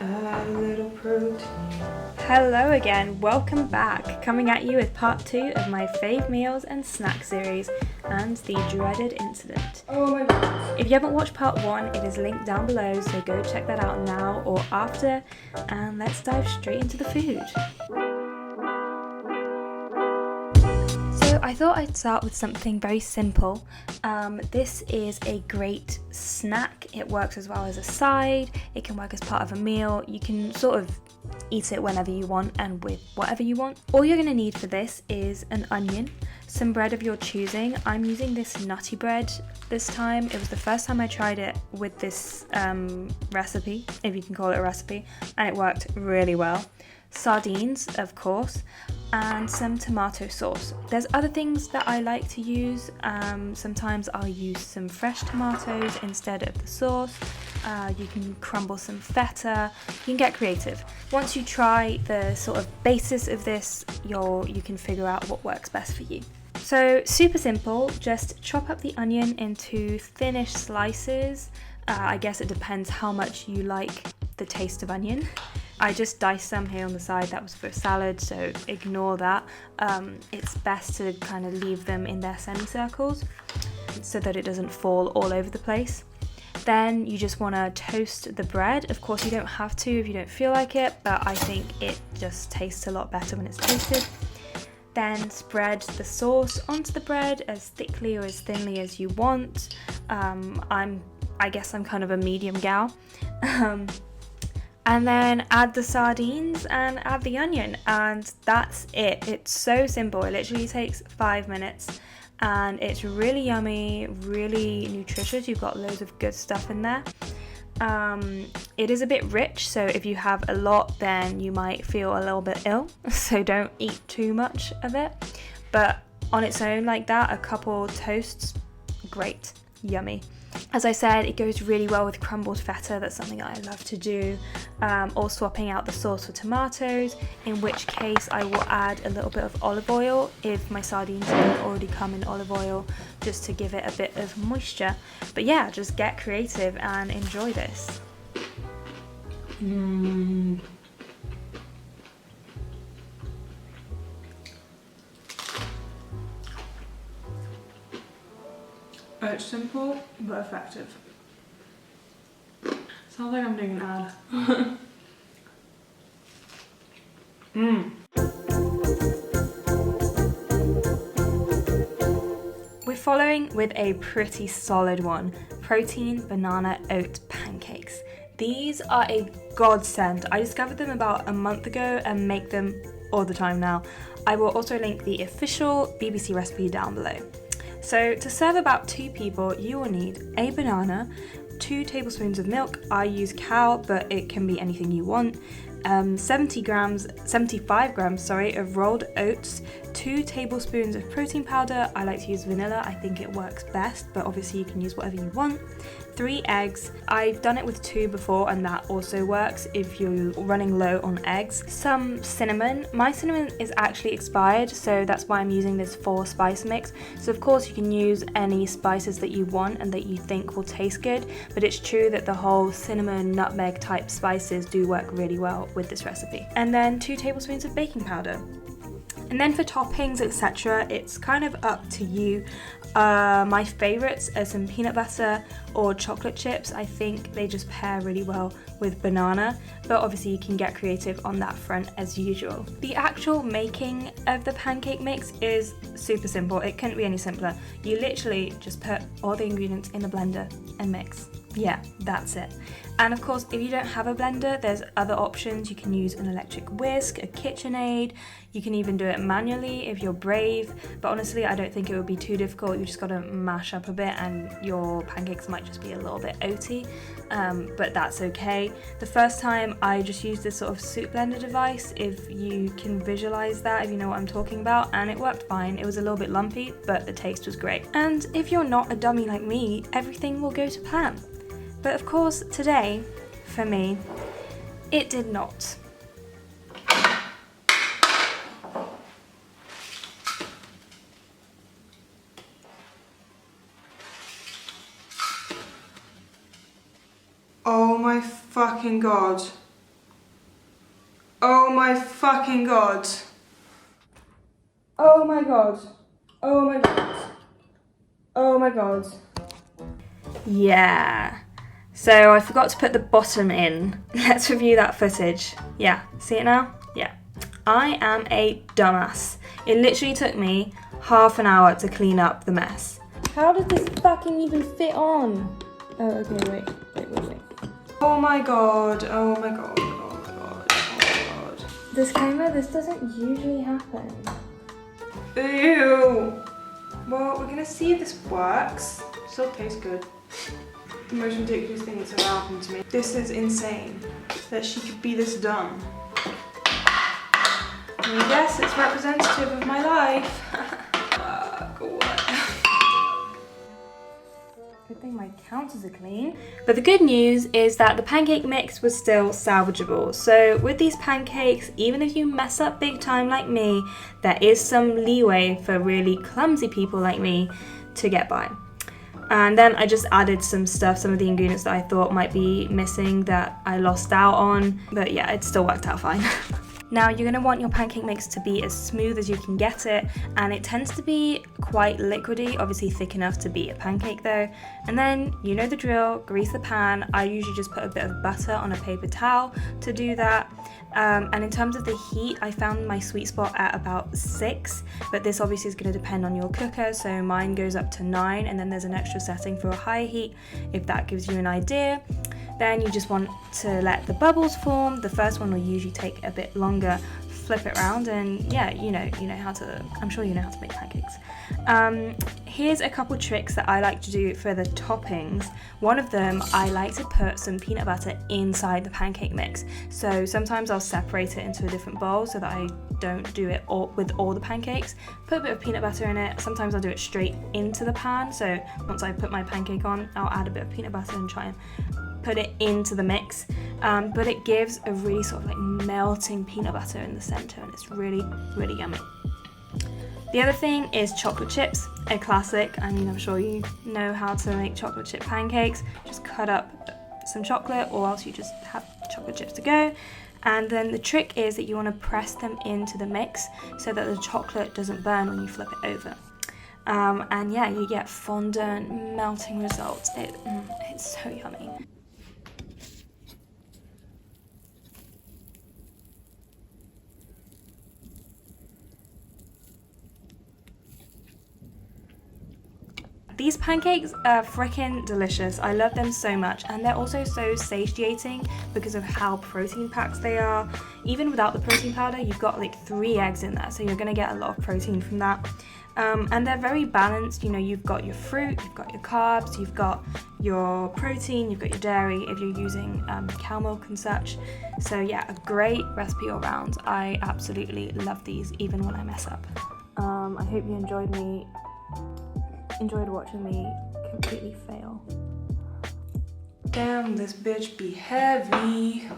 Add a little protein. Hello again, welcome back. Coming at you with part 2 of my fave meals and snack series and the dreaded incident. Oh my god. If you haven't watched part 1, it is linked down below, so go check that out now or after, and let's dive straight into the food. So I thought I'd start with something very simple. This is a great snack. It works as well as a side. It can work as part of a meal. You can sort of eat it whenever you want and with whatever you want. All you're going to need for this is an onion, some bread of your choosing. I'm using this nutty bread this time. It was the first time I tried it with this recipe, if you can call it a recipe, and it worked really well. Sardines, of course, and some tomato sauce. There's other things that I like to use. Sometimes I'll use some fresh tomatoes instead of the sauce. You can crumble some feta. You can get creative. Once you try the sort of basis of this, you can figure out what works best for you. So super simple, just chop up the onion into thinnish slices. I guess it depends how much you like the taste of onion. I just diced some here on the side, that was for a salad, so ignore that. It's best to kind of leave them in their semicircles so that it doesn't fall all over the place. Then you just want to toast the bread. Of course you don't have to if you don't feel like it, but I think it just tastes a lot better when it's toasted. Then spread the sauce onto the bread as thickly or as thinly as you want. I guess I'm kind of a medium gal. And then add the sardines and add the onion, and that's it. It's so simple. It literally takes 5 minutes and it's really yummy, really nutritious. You've got loads of good stuff in there. It is a bit rich, so if you have a lot then you might feel a little bit ill, so don't eat too much of it. But on its own like that, a couple toasts, great, yummy. As I said, it goes really well with crumbled feta. That's something I love to do, or swapping out the sauce for tomatoes, in which case I will add a little bit of olive oil if my sardines don't already come in olive oil, just to give it a bit of moisture. But yeah, just get creative and enjoy this. It's simple but effective. Sounds like I'm doing an ad. We're following with a pretty solid one. Protein banana oat pancakes. These are a godsend. I discovered them about a month ago and make them all the time now. I will also link the official BBC recipe down below. So to serve about 2 people, you will need a banana, 2 tablespoons of milk. I use cow, but it can be anything you want. 75 grams of rolled oats, 2 tablespoons of protein powder. I like to use vanilla, I think it works best, but obviously you can use whatever you want. 3 eggs. I've done it with 2 before and that also works if you're running low on eggs. Some cinnamon. My cinnamon is actually expired, so that's why I'm using this 4 spice mix. So of course you can use any spices that you want and that you think will taste good, but it's true that the whole cinnamon, nutmeg type spices do work really well with this recipe. And then 2 tablespoons of baking powder. And then for toppings, etc., it's kind of up to you. My favourites are some peanut butter or chocolate chips. I think they just pair really well with banana, but obviously you can get creative on that front as usual. The actual making of the pancake mix is super simple. It couldn't be any simpler. You literally just put all the ingredients in a blender and mix. Yeah, that's it. And of course, if you don't have a blender, there's other options. You can use an electric whisk, a KitchenAid. You can even do it manually if you're brave. But honestly, I don't think it would be too difficult. You just got to mash up a bit and your pancakes might just be a little bit oaty. But that's okay. The first time I just used this sort of soup blender device, if you can visualize that, if you know what I'm talking about, and it worked fine. It was a little bit lumpy, but the taste was great. And if you're not a dummy like me, everything will go to plan. But of course, today, for me, it did not. Oh my fucking god. Oh my fucking god. Oh my god. Oh my god. Oh my god. Yeah. So I forgot to put the bottom in. Let's review that footage. Yeah, see it now? Yeah. I am a dumbass. It literally took me half an hour to clean up the mess. How did this fucking even fit on? Oh, okay, wait. Oh my god, oh my god, oh my god, oh my god. Disclaimer, this doesn't usually happen. Ew. Well, we're gonna see if this works. Still tastes good. The most ridiculous thing that's ever happened to me. This is insane that she could be this dumb. And I guess it's representative of my life. God. Good thing my counters are clean. But the good news is that the pancake mix was still salvageable. So with these pancakes, even if you mess up big time like me, there is some leeway for really clumsy people like me to get by. And then I just added some of the ingredients that I thought might be missing that I lost out on. But yeah, it still worked out fine. Now you're going to want your pancake mix to be as smooth as you can get it, and it tends to be quite liquidy, obviously thick enough to be a pancake though. And then you know the drill, grease the pan. I usually just put a bit of butter on a paper towel to do that. And in terms of the heat, I found my sweet spot at about 6, but this obviously is going to depend on your cooker, so mine goes up to 9, and then there's an extra setting for a higher heat if that gives you an idea. Then you just want to let the bubbles form. The first one will usually take a bit longer. Flip it around, and yeah, you know how to, I'm sure you know how to make pancakes. Here's a couple tricks that I like to do for the toppings. One of them, I like to put some peanut butter inside the pancake mix. So sometimes I'll separate it into a different bowl so that I don't do it all with all the pancakes. Put a bit of peanut butter in it. Sometimes I'll do it straight into the pan. So once I put my pancake on, I'll add a bit of peanut butter and try and put it into the mix, but it gives a really sort of like melting peanut butter in the center, and it's really, really yummy. The other thing is chocolate chips, a classic. I mean, I'm sure you know how to make chocolate chip pancakes. Just cut up some chocolate, or else you just have chocolate chips to go. And then the trick is that you want to press them into the mix so that the chocolate doesn't burn when you flip it over. And yeah, you get fondant, melting results. It's so yummy. These pancakes are freaking delicious. I love them so much, and they're also so satiating because of how protein packed they are. Even without the protein powder, you've got like 3 eggs in there, so you're gonna get a lot of protein from that. And they're very balanced. You know, you've got your fruit, you've got your carbs, you've got your protein, you've got your dairy if you're using cow milk and such. So yeah, a great recipe all round. I absolutely love these, even when I mess up. I hope you enjoyed watching me completely fail. Damn, this bitch be heavy.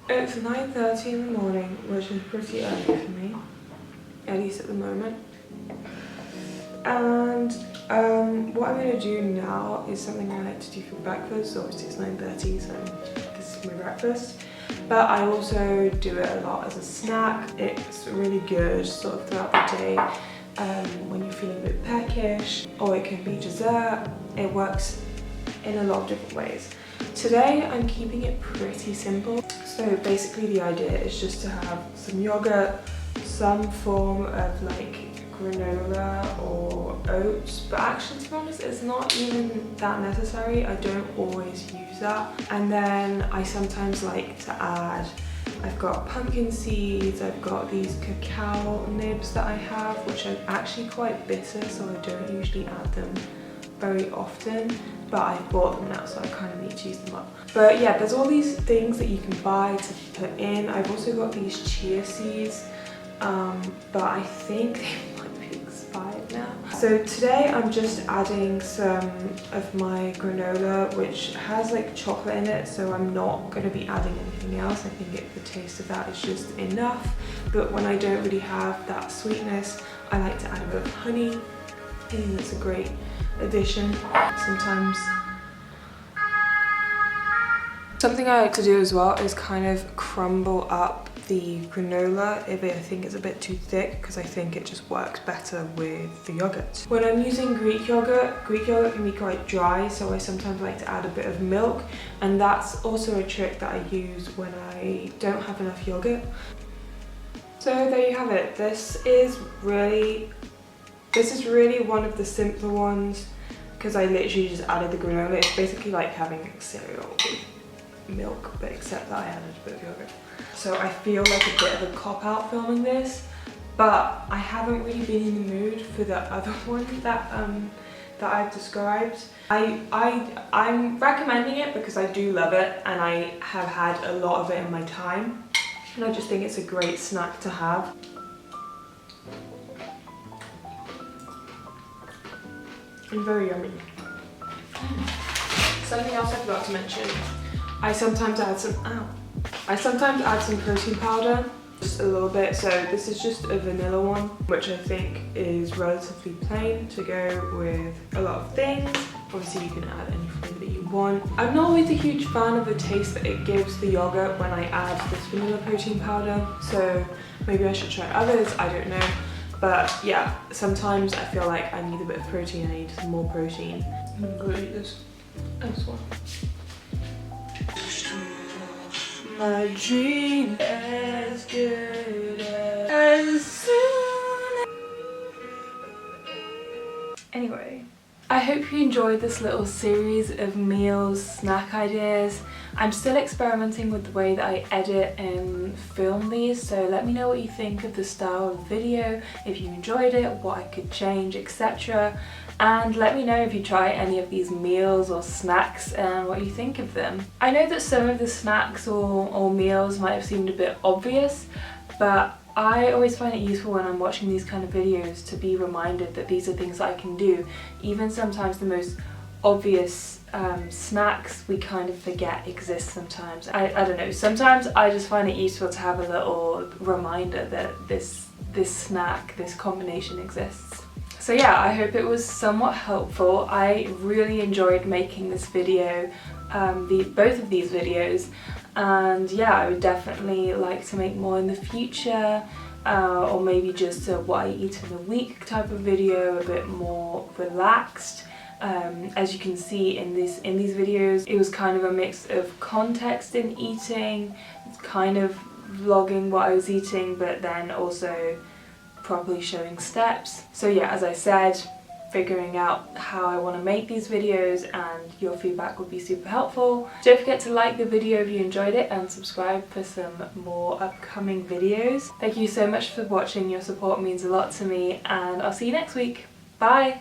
It's 9:30 in the morning, which is pretty early for me, at least at the moment. And what I'm going to do now is something I like to do for breakfast. Obviously it's 9:30, so this is my breakfast. But I also do it a lot as a snack. It's really good sort of throughout the day when you're feeling a bit peckish, or it can be dessert. It works in a lot of different ways. Today I'm keeping it pretty simple. So basically the idea is just to have some yogurt, some form of like granola or oats, but actually to be honest it's not even that necessary. I don't always use that. And then I sometimes like to add, I've got pumpkin seeds, I've got these cacao nibs that I have, which are actually quite bitter, so I don't usually add them very often, but I bought them now, so I kind of need to use them up. But yeah, there's all these things that you can buy to put in. I've also got these chia seeds, but I think they might be expired now. so today I'm just adding some of my granola, which has like chocolate in it, so I'm not going to be adding anything else. I think the taste of that is just enough. But when I don't really have that sweetness, I like to add a bit of honey. I think that's a great addition. Something I like to do as well is kind of crumble up the granola if I think it's a bit too thick, because I think it just works better with the yogurt. When I'm using Greek yogurt can be quite dry, so I sometimes like to add a bit of milk, and that's also a trick that I use when I don't have enough yogurt. So there you have it. This is really one of the simpler ones, because I literally just added the granola. It's basically like having cereal with milk, but except that I added a bit of yogurt. So I feel like a bit of a cop-out filming this, but I haven't really been in the mood for the other one that I've described. I'm recommending it because I do love it, and I have had a lot of it in my time, and I just think it's a great snack to have. And very yummy. Something else I forgot to mention. I sometimes add some protein powder, just a little bit. So this is just a vanilla one, which I think is relatively plain to go with a lot of things. Obviously you can add any flavour that you want. I'm not always a huge fan of the taste that it gives the yogurt when I add this vanilla protein powder, so maybe I should try others, I don't know. But yeah, sometimes I feel like I need a bit of protein, I need some more protein. I'm gonna go eat this one. My dream as good as soon. Anyway, I hope you enjoyed this little series of meals, snack ideas. I'm still experimenting with the way that I edit and film these, so let me know what you think of the style of the video, if you enjoyed it, what I could change, etc. And let me know if you try any of these meals or snacks and what you think of them. I know that some of the snacks or meals might have seemed a bit obvious, but I always find it useful when I'm watching these kind of videos to be reminded that these are things that I can do. Even sometimes the most obvious snacks we kind of forget exist sometimes. I don't know, sometimes I just find it useful to have a little reminder that this snack, this combination exists. So yeah, I hope it was somewhat helpful. I really enjoyed making this video, both of these videos, and yeah, I would definitely like to make more in the future, or maybe just a what I eat in a week type of video, a bit more relaxed. As you can see in these videos, it was kind of a mix of context in eating, kind of vlogging what I was eating, but then also properly showing steps. So yeah, as I said, figuring out how I want to make these videos, and your feedback would be super helpful. Don't forget to like the video if you enjoyed it, and subscribe for some more upcoming videos. Thank you so much for watching, your support means a lot to me, and I'll see you next week. Bye!